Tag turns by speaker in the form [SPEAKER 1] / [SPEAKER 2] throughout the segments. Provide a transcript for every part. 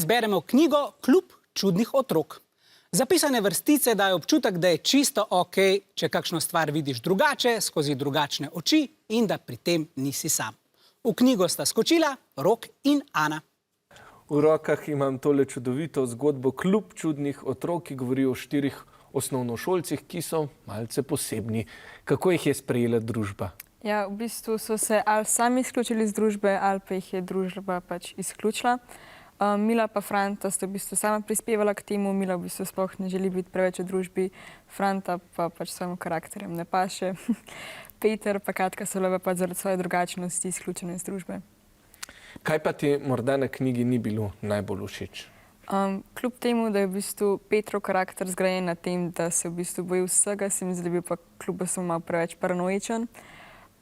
[SPEAKER 1] izberemo knjigo Klub čudnih otrok. Zapisane vrstice dajo občutek, da je čisto ok, če kakšno stvar vidiš drugače, skozi drugačne oči in da pri tem nisi sam. V knjigo sta skočila Rok in Ana.
[SPEAKER 2] V rokah imam tole čudovito zgodbo Klub čudnih otrok, ki govori o 4 osnovnošolcih, ki so malce posebni. Kako jih je sprejela družba?
[SPEAKER 3] Ja, v bistvu so se ali sami izključili iz družbe, ali pa jih je družba pač izključila. Mila pa Franta sta v bistvu sama prispevala k temu. Mila v bistvu sploh ne želi biti preveč v družbi, Franta pa pač svojim karakterjem ne paše. Peter pa Katka so pa zaradi svoje drugačnosti izključene iz družbe.
[SPEAKER 2] Kaj pa ti morda na knjigi ni bilo najbolj všeč?
[SPEAKER 3] Kljub temu, da je v bistvu Petrov karakter zgrajen na tem, da se v bistvu boji vsega, se mi zdi, da je bil pa kljub samo malo preveč paranoičen.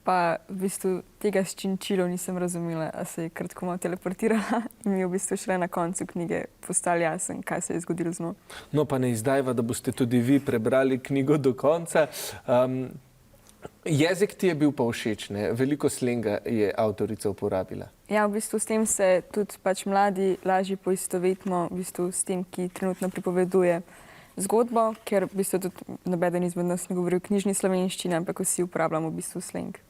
[SPEAKER 3] Pa v bistvu tega s činčilo nisem razumela, a se je kratko malo teleportirala in mi je v bistvu šele na koncu knjige postalo jasno, kaj se je zgodilo z njo.
[SPEAKER 2] No pa ne izdajva, da boste tudi vi prebrali knjigo do konca. Jezik ti je bil pa všeč, ne? Veliko slenga je avtorica uporabila.
[SPEAKER 3] Ja, v bistvu s tem se tudi pač mladi lažje poistovetimo v bistvu s tem, ki trenutno pripoveduje zgodbo, ker v bistvu tudi nobeden izmed nas ne govori v knjižni slovenščini, ampak vsi uporabljamo v bistvu sleng.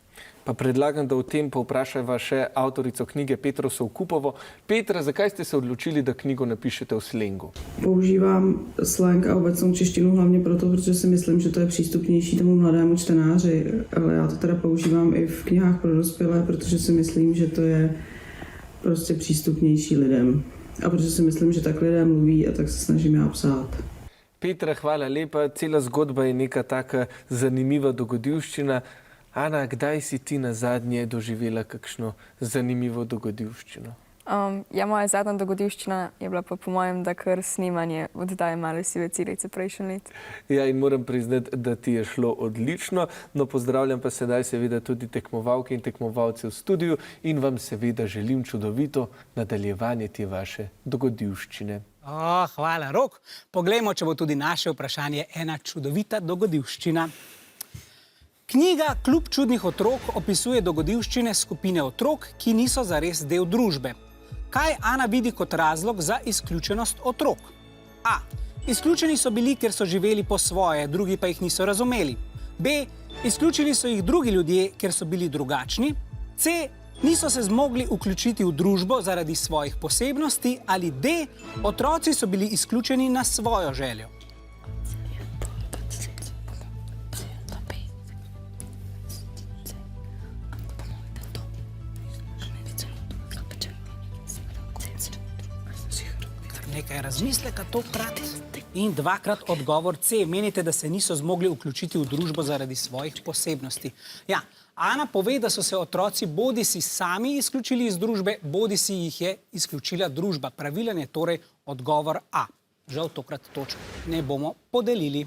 [SPEAKER 2] Pa predlagam, da o tem povprašajva še avtorico knjige Petro Soukupovo. Petra, zakaj ste se odločili, da knjigo napišete v slengu?
[SPEAKER 4] Používám slang a obecnou češtinu hlavně proto, protože si myslím, že to je přístupnější tomu mladému čtenáři, ale já to teda používám i v knihách pro dospělé, protože si myslím, že to je prostě přístupnější lidem. A protože si myslím, že tak lidé mluví a tak se snažím já psát.
[SPEAKER 2] Petra, hvala lepa. Cela zgodba je neka taka zanimiva dogodivščina. Ana, kdaj si ti nazadnje doživela kakšno zanimivo dogodivščino?
[SPEAKER 3] Ja, moja zadnja dogodivščina je bila pa po mojem, da kar snemanje oddaje Male sive celice prejšnje let.
[SPEAKER 2] Ja, in moram priznati, da ti je šlo odlično. No, pozdravljam pa sedaj seveda tudi tekmovalke in tekmovalce v studiu in vam seveda želim čudovito nadaljevanje te vaše dogodivščine.
[SPEAKER 1] Hvala, Rok. Poglejmo, če bo tudi naše vprašanje ena čudovita dogodivščina. Knjiga Klub čudnih otrok opisuje dogodivščine skupine otrok, ki niso zares del družbe. Kaj Ana vidi kot razlog za izključenost otrok? A. Izključeni so bili, ker so živeli po svoje, drugi pa jih niso razumeli. B. Izključili so jih drugi ljudje, ker so bili drugačni. C. Niso se zmogli vključiti v družbo zaradi svojih posebnosti. Ali D. Otroci so bili izključeni na svojo željo. Nekaj razmisleka tokrat in dvakrat odgovor C. Menite, da se niso zmogli vključiti v družbo zaradi svojih posebnosti. Ja, Ana pove, da so se otroci bodisi sami izključili iz družbe, bodisi jih je izključila družba. Pravilen je torej odgovor A. Žal tokrat točk ne bomo podelili.